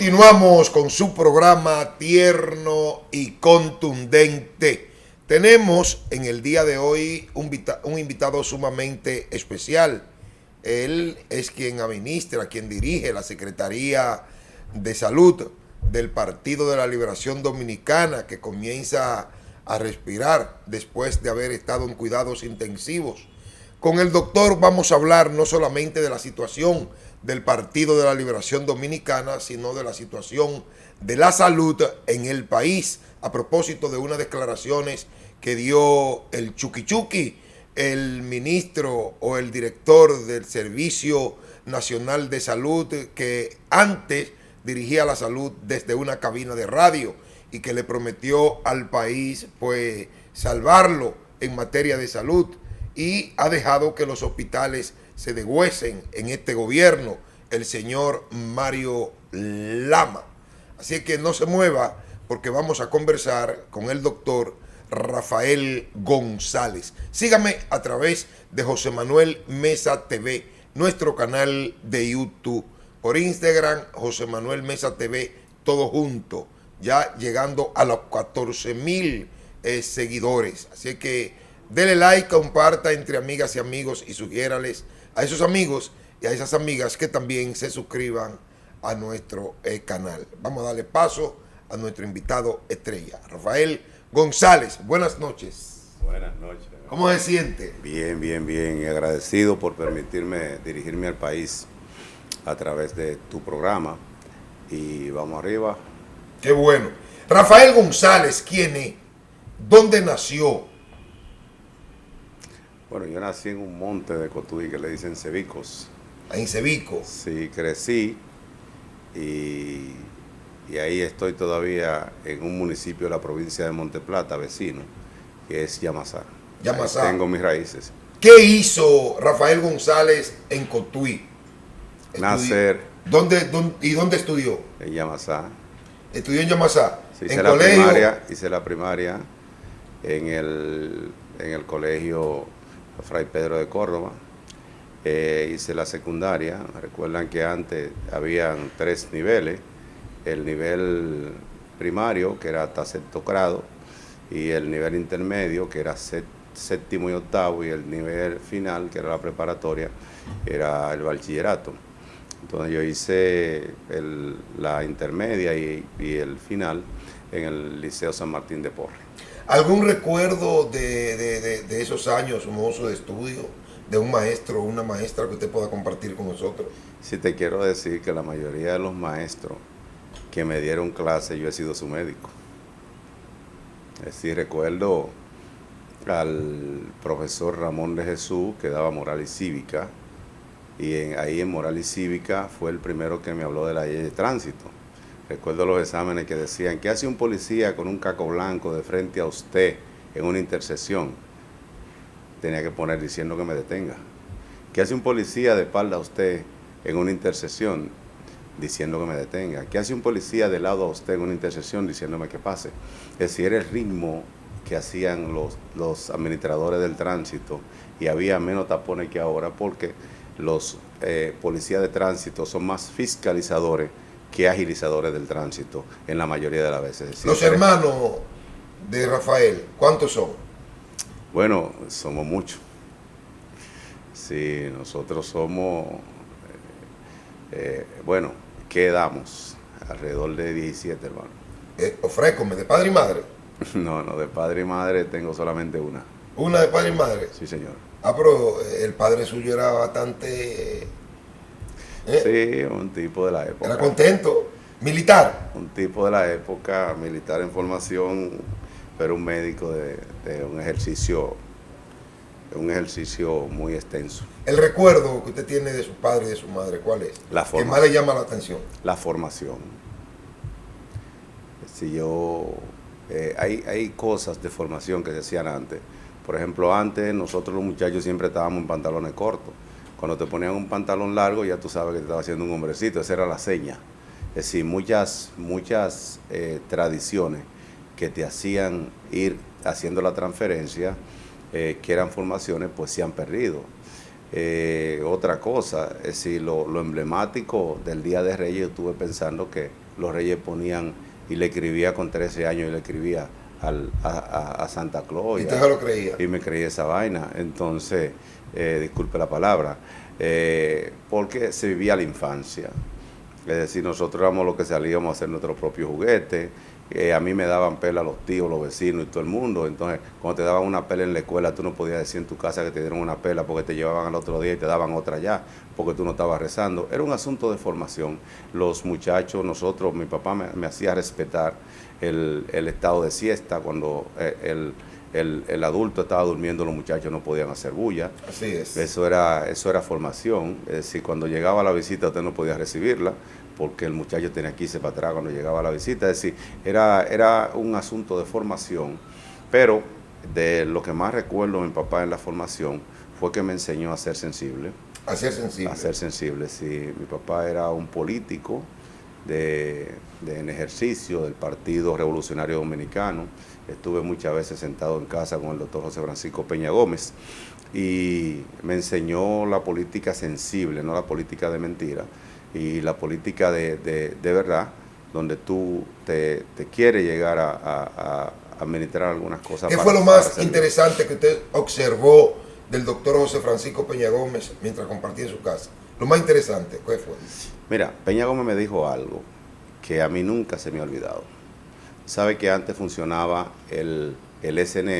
Continuamos con su programa tierno y contundente. Tenemos en el día de hoy un invitado sumamente especial. Él es quien administra, quien dirige la Secretaría de Salud del Partido de la Liberación Dominicana, que comienza a respirar después de haber estado en cuidados intensivos. Con el doctor vamos a hablar no solamente de la situación del Partido de la Liberación Dominicana, sino de la situación de la salud en el país, a propósito de unas declaraciones que dio el Chuquichuqui, el ministro o el director del Servicio Nacional de Salud, que antes dirigía la salud desde una cabina de radio y que le prometió al país pues salvarlo en materia de salud, y ha dejado que los hospitales se degüecen en este gobierno, el señor Mario Lama. Así que no se mueva, porque vamos a conversar con el doctor Rafael González. Sígame a través de José Manuel Mesa TV, nuestro canal de YouTube. Por Instagram, José Manuel Mesa TV, todo junto, ya llegando a los 14,000 seguidores. Así que dele like, comparta entre amigas y amigos y sugiérales a esos amigos y a esas amigas que también se suscriban a nuestro canal. Vamos a darle paso a nuestro invitado estrella, Rafael González. Buenas noches. Buenas noches. ¿Cómo se siente? Bien, bien, bien. Y agradecido por permitirme dirigirme al país a través de tu programa. Y vamos arriba. Qué bueno. Rafael González, ¿quién es? ¿Dónde nació? Bueno, yo nací en un monte de Cotuí que le dicen Cebicos. En Cebico. Sí, crecí y ahí estoy todavía en un municipio de la provincia de Monteplata, vecino, que es Yamasá. Yamasá. Ahí tengo mis raíces. ¿Qué hizo Rafael González en Cotuí? Nacer. ¿Dónde estudió? En Yamasá. ¿Estudió en Yamasá? Sí, hice la primaria en el colegio Fray Pedro de Córdoba. Hice la secundaria. Recuerdan que antes habían 3 niveles: el nivel primario, que era hasta 6º grado, y el nivel intermedio, que era 7º y 8º, y el nivel final, que era la preparatoria, era el bachillerato. Entonces yo hice la intermedia y el final en el Liceo San Martín de Porres. ¿Algún recuerdo de esos años mozo de estudio, de un maestro o una maestra que usted pueda compartir con nosotros? Sí, te quiero decir que la mayoría de los maestros que me dieron clase, yo he sido su médico. Es decir, recuerdo al profesor Ramón de Jesús, que daba moral y cívica, y ahí en moral y cívica fue el primero que me habló de la ley de tránsito. Recuerdo los exámenes que decían: ¿qué hace un policía con un caco blanco de frente a usted en una intersección? Tenía que poner diciendo que me detenga. ¿Qué hace un policía de espalda a usted en una intersección? Diciendo que me detenga. ¿Qué hace un policía de lado a usted en una intersección? Diciéndome que pase. Es decir, era el ritmo que hacían los administradores del tránsito, y había menos tapones que ahora, porque los policías de tránsito son más fiscalizadores que agilizadores del tránsito en la mayoría de las veces. Decir, los hermanos de Rafael, ¿cuántos son? Bueno, somos muchos. Sí, nosotros somos, bueno, quedamos alrededor de 17, hermano. Ofrécome, ¿de padre y madre? No, de padre y madre tengo solamente una. ¿Una de padre y madre? Sí, señor. Ah, pero el padre suyo era bastante... Sí, un tipo de la época. ¿Era contento? ¿Militar? Un tipo de la época, militar en formación, pero un médico de un ejercicio muy extenso. El recuerdo que usted tiene de su padre y de su madre, ¿cuál es? La formación. ¿Qué más le llama la atención? La formación. Si hay cosas de formación que se hacían antes. Por ejemplo, antes nosotros los muchachos siempre estábamos en pantalones cortos. Cuando te ponían un pantalón largo, ya tú sabes que te estaba haciendo un hombrecito. Esa era la seña. Es decir, muchas tradiciones que te hacían ir haciendo la transferencia, que eran formaciones, pues se han perdido. Otra cosa, es decir, lo emblemático del Día de Reyes, yo estuve pensando que los Reyes ponían, y le escribía con 13 años, y le escribía a Santa Claus. ¿Y usted se lo creía? Y me creí esa vaina. Entonces, disculpe la palabra, porque se vivía la infancia. Es decir, nosotros éramos los que salíamos a hacer nuestros propios juguetes. A mí me daban pela los tíos, los vecinos y todo el mundo. Entonces, cuando te daban una pela en la escuela, tú no podías decir en tu casa que te dieron una pela porque te llevaban al otro día y te daban otra allá, porque tú no estabas rezando. Era un asunto de formación. Los muchachos, nosotros, mi papá me hacía respetar el estado de siesta. Cuando el adulto estaba durmiendo, los muchachos no podían hacer bulla. Así es. Eso era formación. Es decir, cuando llegaba la visita, usted no podía recibirla, porque el muchacho tenía que irse para atrás cuando llegaba la visita. Es decir, era un asunto de formación. Pero de lo que más recuerdo de mi papá en la formación fue que me enseñó a ser sensible. A ser sensible. A ser sensible, sí. Mi papá era un político en ejercicio del Partido Revolucionario Dominicano. Estuve muchas veces sentado en casa con el doctor José Francisco Peña Gómez y me enseñó la política sensible, no la política de mentira, y la política de verdad, donde tú te quieres llegar a administrar algunas cosas. ¿Qué fue lo más interesante que usted observó del doctor José Francisco Peña Gómez mientras compartía en su casa? Lo más interesante, ¿qué fue? Mira, Peña Gómez me dijo algo que a mí nunca se me ha olvidado. Sabe que antes funcionaba el IDSS,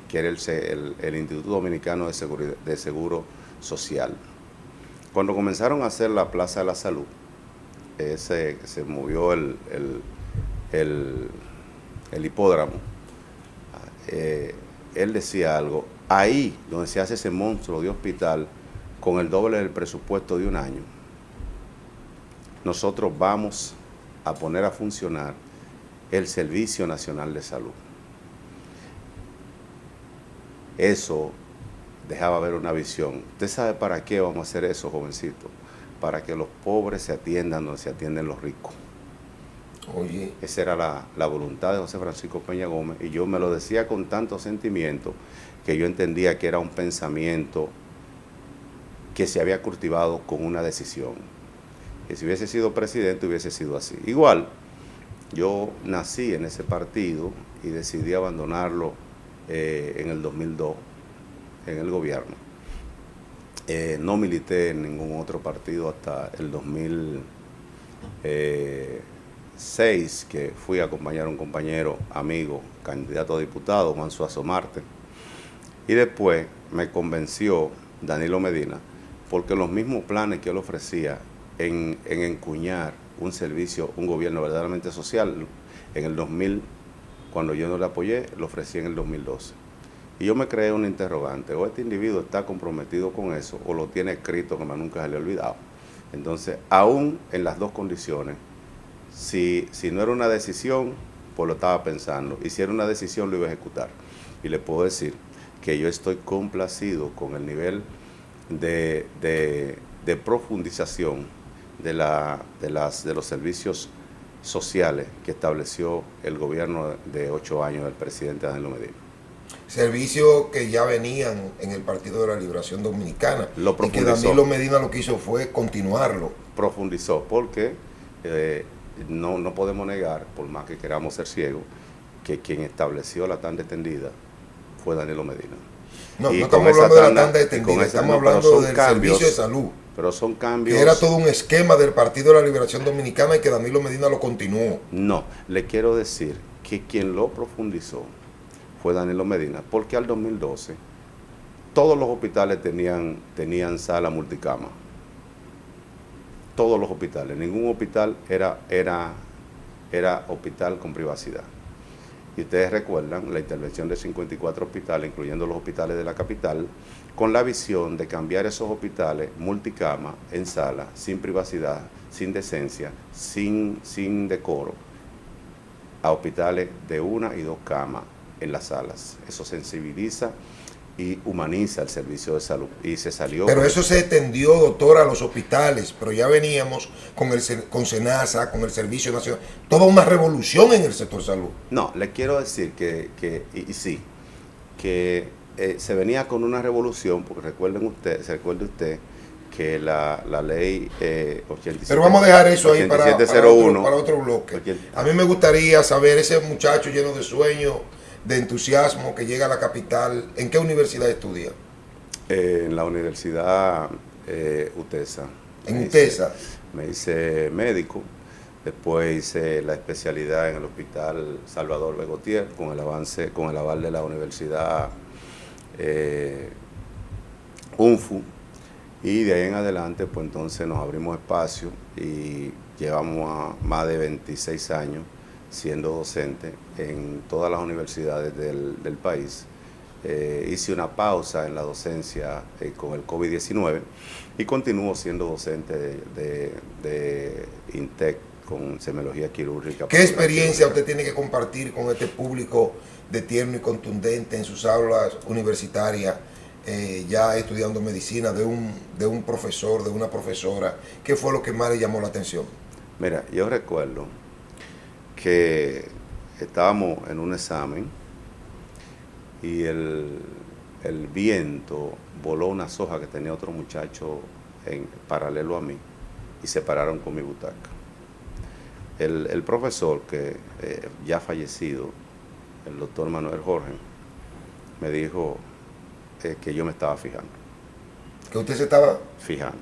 que era el Instituto Dominicano de Seguro Social. Cuando comenzaron a hacer la Plaza de la Salud, se movió el hipódromo. Él decía algo, ahí donde se hace ese monstruo de hospital, con el doble del presupuesto de un año, nosotros vamos a poner a funcionar el Servicio Nacional de Salud. Eso dejaba ver una visión. ¿Usted sabe para qué vamos a hacer eso, jovencito? Para que los pobres se atiendan donde se atienden los ricos. Oye. Esa era la voluntad de José Francisco Peña Gómez, y yo me lo decía con tanto sentimiento que yo entendía que era un pensamiento que se había cultivado con una decisión. Que si hubiese sido presidente hubiese sido así. Igual, yo nací en ese partido y decidí abandonarlo en el 2002, en el gobierno. No milité en ningún otro partido hasta el 2006, que fui a acompañar a un compañero, amigo, candidato a diputado, Juan Suazo Marte. Y después me convenció Danilo Medina, porque los mismos planes que él ofrecía en encuñar un servicio, un gobierno verdaderamente social, en el 2000, cuando yo no le apoyé, lo ofrecí en el 2012. Y yo me creé una interrogante, o este individuo está comprometido con eso, o lo tiene escrito que nunca se le ha olvidado. Entonces, aún en las dos condiciones, si no era una decisión, pues lo estaba pensando, y si era una decisión, lo iba a ejecutar. Y le puedo decir que yo estoy complacido con el nivel de profundización de los servicios sociales que estableció el gobierno de 8 años del presidente Danilo Medina. Servicios que ya venían en el Partido de la Liberación Dominicana. Lo profundizó. Y que Danilo Medina lo que hizo fue continuarlo. Profundizó, porque no podemos negar, por más que queramos ser ciegos, que quien estableció la tanda extendida fue Danilo Medina. No estamos hablando de la tanda extendida, estamos hablando del servicio de salud. Pero son cambios. Que era todo un esquema del Partido de la Liberación Dominicana y que Danilo Medina lo continuó. No, le quiero decir que quien lo profundizó fue Danilo Medina, porque al 2012 todos los hospitales tenían sala multicama. Todos los hospitales, ningún hospital era hospital con privacidad. Y ustedes recuerdan la intervención de 54 hospitales, incluyendo los hospitales de la capital, con la visión de cambiar esos hospitales multicama en sala, sin privacidad, sin decencia, sin decoro, a hospitales de 1 y 2 camas en las salas. Eso sensibiliza y humaniza el servicio de salud. Y se salió. Pero eso se extendió, doctor, a los hospitales, pero ya veníamos con SENASA, con el Servicio Nacional, toda una revolución en el sector salud. No, le quiero decir que se venía con una revolución, porque se recuerde usted que la ley 87. Pero vamos a dejar eso ahí para 8701, otro bloque. A mí me gustaría saber, ese muchacho lleno de sueño, de entusiasmo, que llega a la capital, ¿en qué universidad estudia? En la universidad UTESA. ¿En UTESA? Me hice médico, después hice la especialidad en el Hospital Salvador Begotier, con el aval de la universidad UNFU. Y de ahí en adelante, pues entonces nos abrimos espacio y llevamos más de 26 años siendo docente en todas las universidades del país. Hice una pausa en la docencia con el COVID-19 y continúo siendo docente de INTEC con semiología quirúrgica. ¿Qué experiencia usted tiene que compartir con este público de tierno y contundente en sus aulas universitarias? Ya estudiando medicina, de un profesor, de una profesora, ¿qué fue lo que más le llamó la atención? Mira, yo recuerdo que estábamos en un examen y el viento voló una soja que tenía otro muchacho en paralelo a mí y se pararon con mi butaca. El profesor, que ya fallecido, el doctor Manuel Jorge, me dijo que yo me estaba fijando. ¿Que usted se estaba fijando?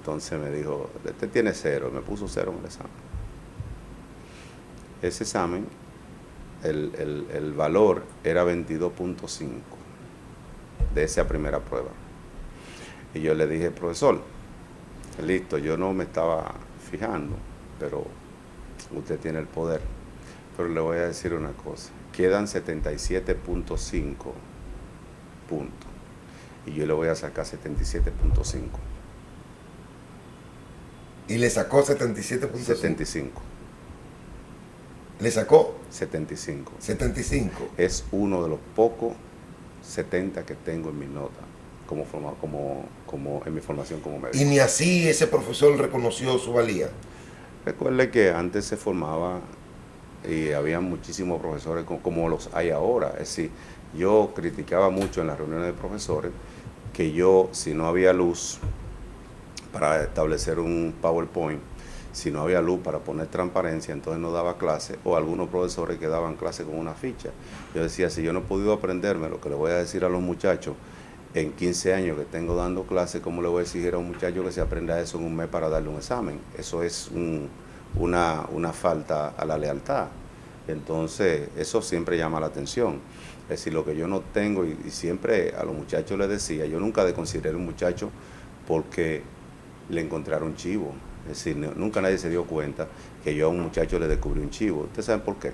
Entonces me dijo, usted tiene 0, y me puso 0 en el examen. Ese examen, el valor era 22.5 de esa primera prueba. Y yo le dije, profesor, listo, yo no me estaba fijando, pero usted tiene el poder. Pero le voy a decir una cosa, quedan 77.5 puntos. Y yo le voy a sacar 77.5. ¿Y le sacó 77.5? 75. ¿Le sacó? 75. 75. Es uno de los pocos 70 que tengo en mi nota, como en mi formación como médico. ¿Y ni así ese profesor reconoció su valía? Recuerde que antes se formaba y había muchísimos profesores como los hay ahora. Es decir, yo criticaba mucho en las reuniones de profesores que yo, si no había luz para establecer un PowerPoint, si no había luz para poner transparencia, entonces no daba clase, o algunos profesores que daban clase con una ficha. Yo decía, si yo no he podido aprenderme lo que le voy a decir a los muchachos en 15 años que tengo dando clase, ¿cómo le voy a exigir a un muchacho que se aprenda eso en un mes para darle un examen? Eso es una falta a la lealtad. Entonces, eso siempre llama la atención. Es decir, lo que yo no tengo, y siempre a los muchachos les decía, yo nunca desconsideré un muchacho porque le encontraron chivo. Es decir, nunca nadie se dio cuenta que yo a un muchacho le descubrí un chivo. ¿Ustedes saben por qué?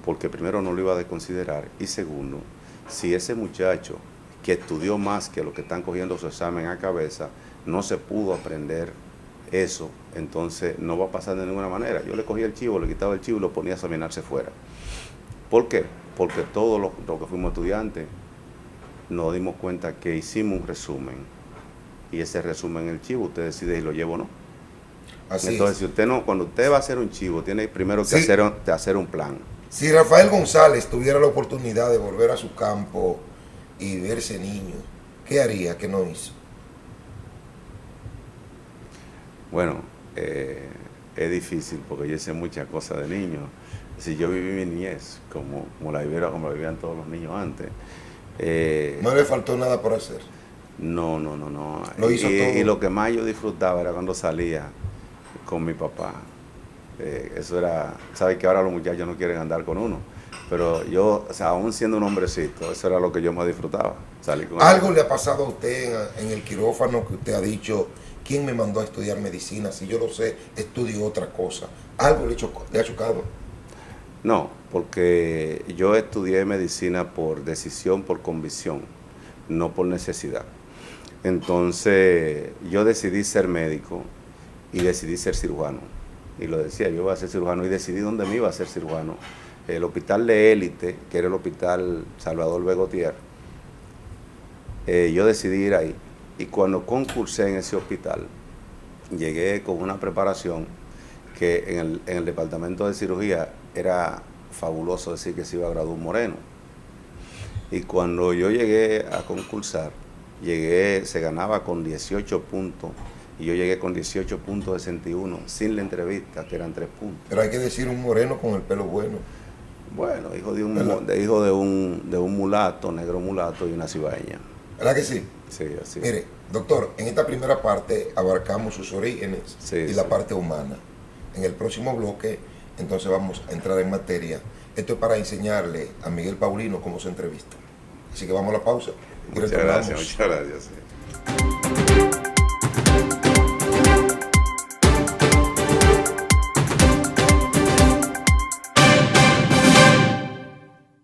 Porque primero no lo iba a desconsiderar, y segundo, si ese muchacho que estudió más que lo que están cogiendo su examen a cabeza, no se pudo aprender eso, entonces no va a pasar de ninguna manera. Yo le cogía el chivo, le quitaba el chivo y lo ponía a examinarse fuera. ¿Por qué? Porque todos los que fuimos estudiantes nos dimos cuenta que hicimos un resumen, y ese resumen, el chivo, usted decide si lo lleva o no. Así entonces, es. si usted no, cuando usted va a hacer un chivo, tiene primero que hacer un plan. Si Rafael González tuviera la oportunidad de volver a su campo y verse niño, ¿qué haría que no hizo? Bueno, es difícil porque yo hice muchas cosas de niño. Si yo viví mi niñez como la vivían todos los niños antes. No le faltó nada por hacer. No. Lo hizo todo. Y lo que más yo disfrutaba era cuando salía con mi papá. Eso era, sabe que ahora los muchachos no quieren andar con uno, pero yo, o sea, aún siendo un hombrecito, eso era lo que yo más disfrutaba, salir con ¿Algo él. le ha pasado a usted en el quirófano que usted ha dicho, quién me mandó a estudiar medicina? Si yo lo sé, estudio otra cosa. ¿Algo le ha chocado? No, porque yo estudié medicina por decisión, por convicción, no por necesidad. Entonces, yo decidí ser médico y decidí ser cirujano. Y lo decía, yo iba a ser cirujano, y decidí dónde me iba a ser cirujano. El hospital de élite, que era el hospital Salvador Begotier, yo decidí ir ahí. Y cuando concursé en ese hospital, llegué con una preparación que en el departamento de cirugía era fabuloso decir que se iba a graduar un moreno. Y cuando yo llegué a concursar, se ganaba con 18 puntos y yo llegué con 18.61 sin la entrevista, que eran 3 puntos. Pero hay que decir un moreno con el pelo bueno. Bueno, hijo de un mulato, negro mulato y una cibaeña. ¿Verdad que sí? Sí, así. Mire, doctor, en esta primera parte abarcamos sus orígenes y la parte humana. En el próximo bloque, entonces vamos a entrar en materia. Esto es para enseñarle a Miguel Paulino cómo se entrevista. Así que vamos a la pausa. Muchas gracias.